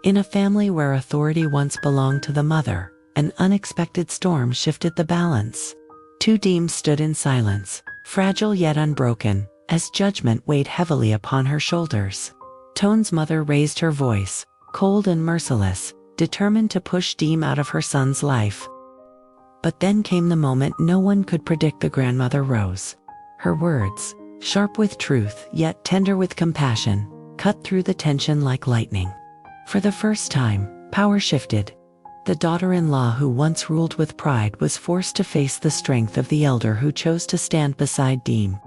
In a family where authority once belonged to the mother, an unexpected storm shifted the balance. Tu Diem stood in silence, fragile yet unbroken, as judgment weighed heavily upon her shoulders. Toan's mother raised her voice, cold and merciless, determined to push Diem out of her son's life. But then came the moment no one could predict. The grandmother rose. Her words, sharp with truth yet tender with compassion, cut through the tension like lightning. For the first time, power shifted. The daughter-in-law who once ruled with pride was forced to face the strength of the elder who chose to stand beside Diem.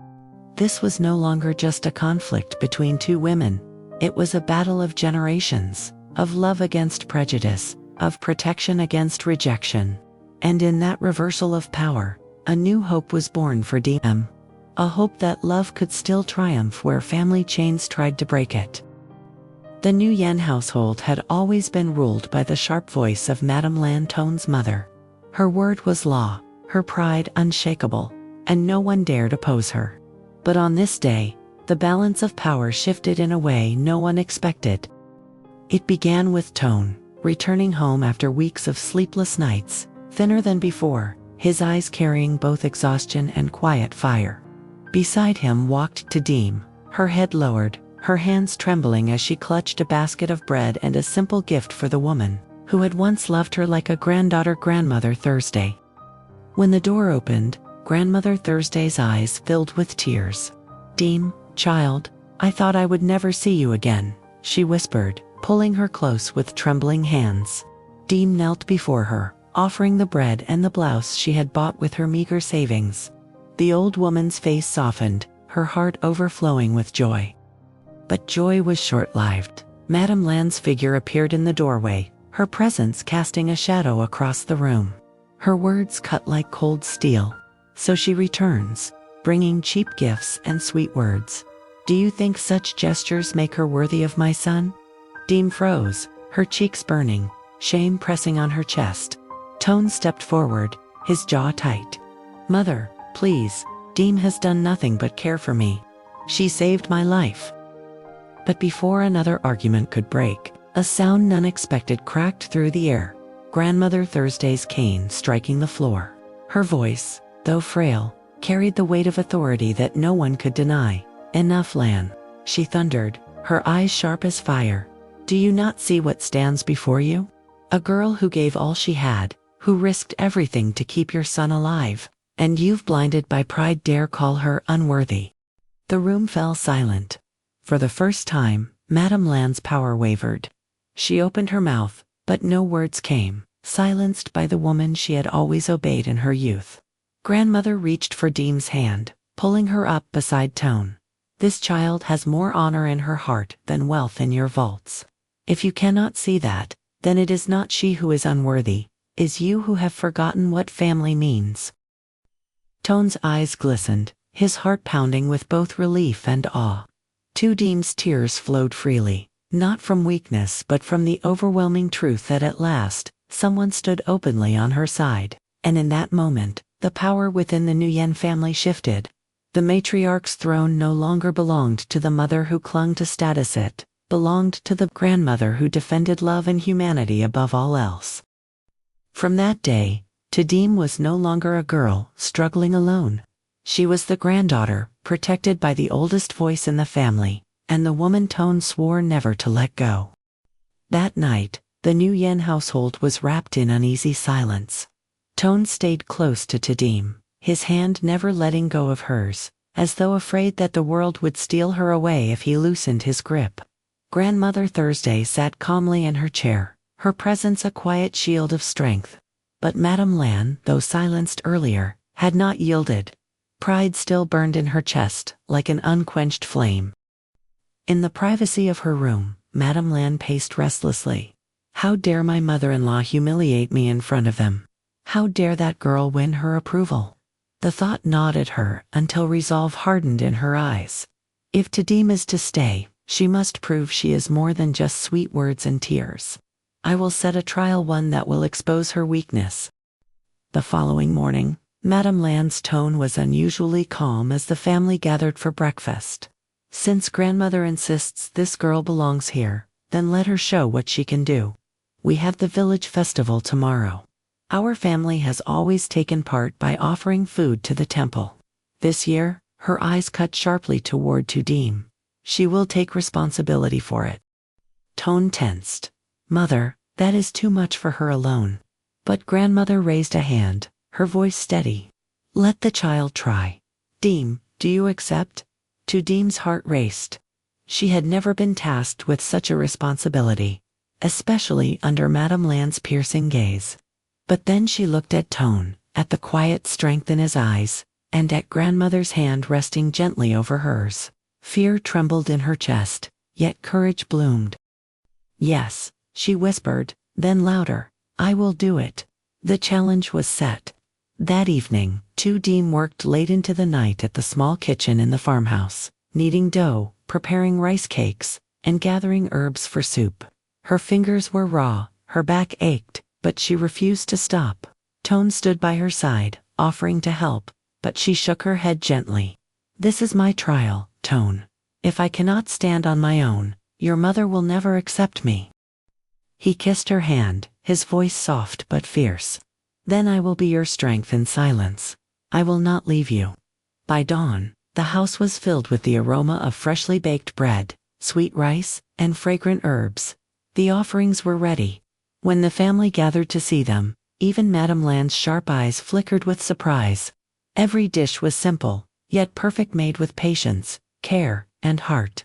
This was no longer just a conflict between two women. It was a battle of generations, of love against prejudice, of protection against rejection. And in that reversal of power, a new hope was born for Diem. A hope that love could still triumph where family chains tried to break it. The Nguyen household had always been ruled by the sharp voice of Madame Lan, Toan's mother. Her word was law, her pride unshakable, and no one dared oppose her. But on this day, the balance of power shifted in a way no one expected. It began with Toan, returning home after weeks of sleepless nights, thinner than before, his eyes carrying both exhaustion and quiet fire. Beside him walked Tu Diem, her head lowered, her hands trembling as she clutched a basket of bread and a simple gift for the woman who had once loved her like a granddaughter. Grandmother Thursday. When the door opened, Grandmother Thursday's eyes filled with tears. "Diem, child, I thought I would never see you again," she whispered, pulling her close with trembling hands. Diem knelt before her, offering the bread and the blouse she had bought with her meager savings. The old woman's face softened, her heart overflowing with joy. But joy was short-lived. Madame Lan's figure appeared in the doorway, her presence casting a shadow across the room. Her words cut like cold steel. "So she returns, bringing cheap gifts and sweet words. Do you think such gestures make her worthy of my son?" Diem froze, her cheeks burning, shame pressing on her chest. Toan stepped forward, his jaw tight. "Mother, please, Diem has done nothing but care for me. She saved my life." But before another argument could break, a sound unexpected cracked through the air. Grandmother Thursday's cane striking the floor. Her voice, though frail, carried the weight of authority that no one could deny. "Enough, Lan," she thundered, her eyes sharp as fire. "Do you not see what stands before you? A girl who gave all she had, who risked everything to keep your son alive, and you've blinded by pride dare call her unworthy." The room fell silent. For the first time, Madame Lan's power wavered. She opened her mouth, but no words came, silenced by the woman she had always obeyed in her youth. Grandmother reached for Diem's hand, pulling her up beside Toan. "This child has more honor in her heart than wealth in your vaults. If you cannot see that, then it is not she who is unworthy, is you who have forgotten what family means." Toan's eyes glistened, his heart pounding with both relief and awe. Tu Diem's tears flowed freely, not from weakness but from the overwhelming truth that at last, someone stood openly on her side. And in that moment, the power within the Nguyen family shifted. The matriarch's throne no longer belonged to the mother who clung to status, it belonged to the grandmother who defended love and humanity above all else. From that day, Tu Diem was no longer a girl struggling alone. She was the granddaughter, protected by the oldest voice in the family, and the woman Toan swore never to let go. That night, the Nguyen household was wrapped in uneasy silence. Toan stayed close to Tu Diem, his hand never letting go of hers, as though afraid that the world would steal her away if he loosened his grip. Grandmother Thursday sat calmly in her chair, her presence a quiet shield of strength. But Madame Lan, though silenced earlier, had not yielded. Pride still burned in her chest, like an unquenched flame. In the privacy of her room, Madame Lan paced restlessly. How dare my mother-in-law humiliate me in front of them? How dare that girl win her approval? The thought gnawed at her until resolve hardened in her eyes. If Tu Diem is to stay, she must prove she is more than just sweet words and tears. I will set a trial, one that will expose her weakness. The following morning, Madame Lan's tone was unusually calm as the family gathered for breakfast. "Since grandmother insists this girl belongs here, Then let her show what she can do. We have the village festival tomorrow. Our family has always taken part by offering food to the temple. This year, her eyes cut sharply toward Tu Diem. She will take responsibility for it. Toan tensed. Mother, that is too much for her alone. But grandmother raised a hand, her voice steady. Let the child try. Diem, do you accept? Tu Diem's heart raced. She had never been tasked with such a responsibility, especially under Madame Lan's piercing gaze. But then she looked at Toan, at the quiet strength in his eyes, and at grandmother's hand resting gently over hers. Fear trembled in her chest, yet courage bloomed. Yes, she whispered, then louder, I will do it. The challenge was set. That evening, Tu Diem worked late into the night at the small kitchen in the farmhouse, kneading dough, preparing rice cakes, and gathering herbs for soup. Her fingers were raw, her back ached, but she refused to stop. Toan stood by her side, offering to help, but she shook her head gently. This is my trial, Toan. If I cannot stand on my own, your mother will never accept me. He kissed her hand, his voice soft but fierce. Then I will be your strength in silence. I will not leave you. By dawn, the house was filled with the aroma of freshly baked bread, sweet rice, and fragrant herbs. The offerings were ready. When the family gathered to see them, even Madame Lan's sharp eyes flickered with surprise. Every dish was simple, yet perfect, made with patience, care, and heart.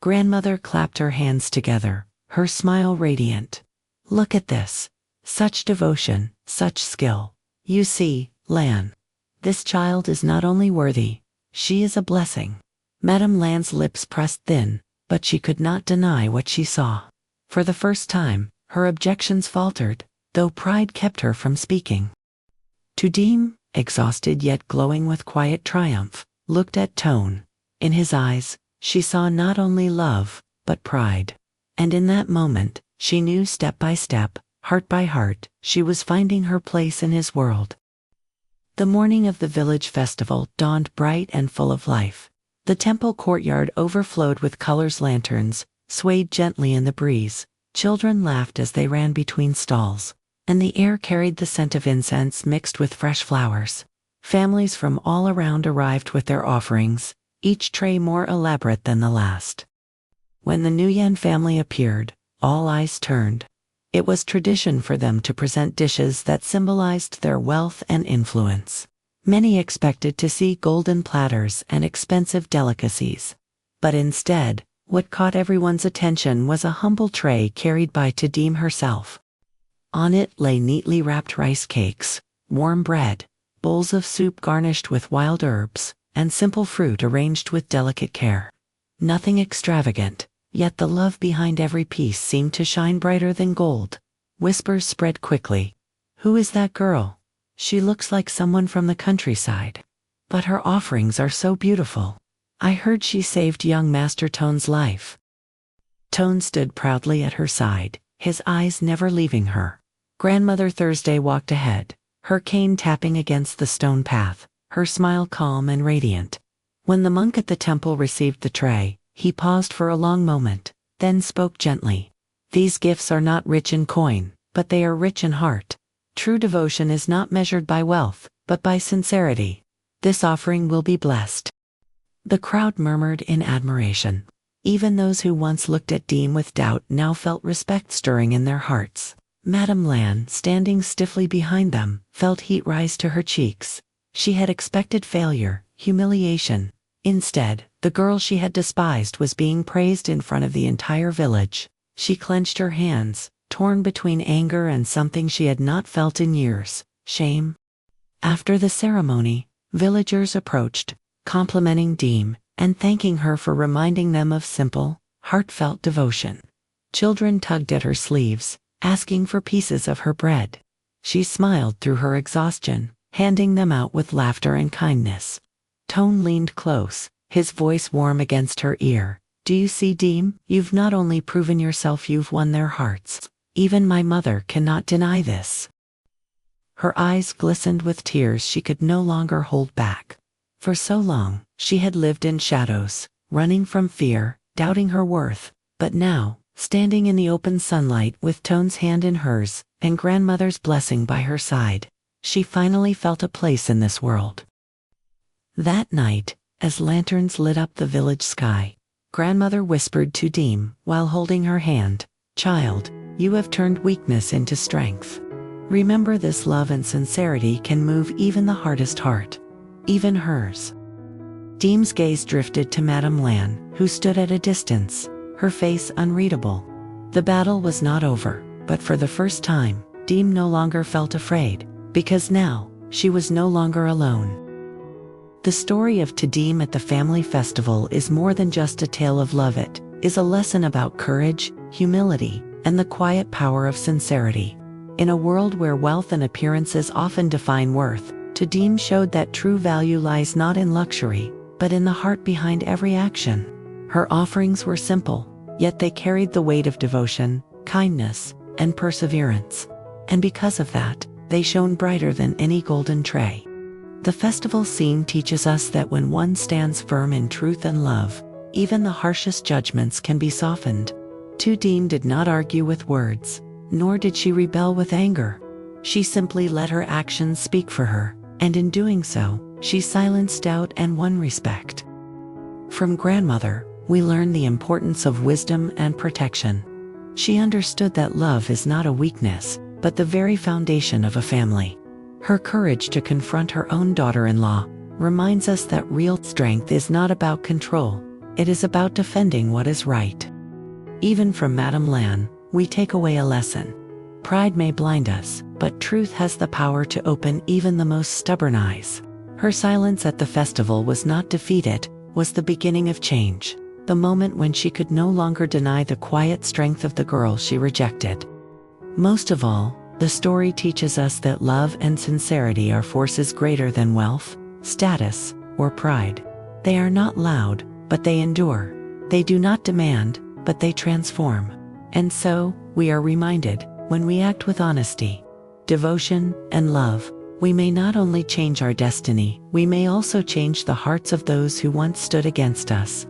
Grandmother clapped her hands together, her smile radiant. Look at this. Such devotion, such skill. You see, Lan. This child is not only worthy, she is a blessing. Madame Lan's lips pressed thin, but she could not deny what she saw. For the first time, her objections faltered, though pride kept her from speaking. Tu Diem, exhausted yet glowing with quiet triumph, looked at Toan. In his eyes, she saw not only love, but pride. And in that moment, she knew step by step, heart by heart, she was finding her place in his world. The morning of the village festival dawned bright and full of life. The temple courtyard overflowed with colors. Lanterns swayed gently in the breeze. Children laughed as they ran between stalls, and the air carried the scent of incense mixed with fresh flowers. Families from all around arrived with their offerings, each tray more elaborate than the last. When the Nguyen family appeared, all eyes turned. It was tradition for them to present dishes that symbolized their wealth and influence. Many expected to see golden platters and expensive delicacies. But instead, what caught everyone's attention was a humble tray carried by Tu Diem herself. On it lay neatly wrapped rice cakes, warm bread, bowls of soup garnished with wild herbs, and simple fruit arranged with delicate care. Nothing extravagant, yet the love behind every piece seemed to shine brighter than gold. Whispers spread quickly. Who is that girl? She looks like someone from the countryside. But her offerings are so beautiful. I heard she saved young Master Toan's life. Toan stood proudly at her side, his eyes never leaving her. Grandmother Thursday walked ahead, her cane tapping against the stone path, her smile calm and radiant. When the monk at the temple received the tray, he paused for a long moment, then spoke gently. These gifts are not rich in coin, but they are rich in heart. True devotion is not measured by wealth, but by sincerity. This offering will be blessed. The crowd murmured in admiration. Even those who once looked at Diem with doubt now felt respect stirring in their hearts. Madame Lan, standing stiffly behind them, felt heat rise to her cheeks. She had expected failure, humiliation. Instead, the girl she had despised was being praised in front of the entire village. She clenched her hands, torn between anger and something she had not felt in years, shame. After the ceremony, villagers approached, complimenting Diem and thanking her for reminding them of simple, heartfelt devotion. Children tugged at her sleeves, asking for pieces of her bread. She smiled through her exhaustion, handing them out with laughter and kindness. Toan leaned close, his voice warm against her ear. Do you see, Diem? You've not only proven yourself, you've won their hearts. Even my mother cannot deny this. Her eyes glistened with tears she could no longer hold back. For so long, she had lived in shadows, running from fear, doubting her worth. But now, standing in the open sunlight with Toan's hand in hers and grandmother's blessing by her side. She finally felt a place in this world. That night, as lanterns lit up the village sky, grandmother whispered to Diem while holding her hand, "Child, you have turned weakness into strength. Remember, this love and sincerity can move even the hardest heart, even hers." Diem's gaze drifted to Madame Lan, who stood at a distance, her face unreadable. The battle was not over, but for the first time, Diem no longer felt afraid, because now, she was no longer alone. The story of Tu Diem at the family festival is more than just a tale of love. It is a lesson about courage, humility, and the quiet power of sincerity. In a world where wealth and appearances often define worth, Tu Diem showed that true value lies not in luxury, but in the heart behind every action. Her offerings were simple, yet they carried the weight of devotion, kindness, and perseverance. And because of that, they shone brighter than any golden tray. The festival scene teaches us that when one stands firm in truth and love, even the harshest judgments can be softened. Tu Diem did not argue with words, nor did she rebel with anger. She simply let her actions speak for her, and in doing so, she silenced doubt and won respect. From grandmother, we learn the importance of wisdom and protection. She understood that love is not a weakness, but the very foundation of a family. Her courage to confront her own daughter-in-law reminds us that real strength is not about control, it is about defending what is right. Even from Madame Lan, we take away a lesson. Pride may blind us, but truth has the power to open even the most stubborn eyes. Her silence at the festival was not defeat, it was the beginning of change, the moment when she could no longer deny the quiet strength of the girl she rejected. Most of all, the story teaches us that love and sincerity are forces greater than wealth, status, or pride. They are not loud, but they endure. They do not demand, but they transform. And so, we are reminded, when we act with honesty, devotion, and love, we may not only change our destiny, we may also change the hearts of those who once stood against us.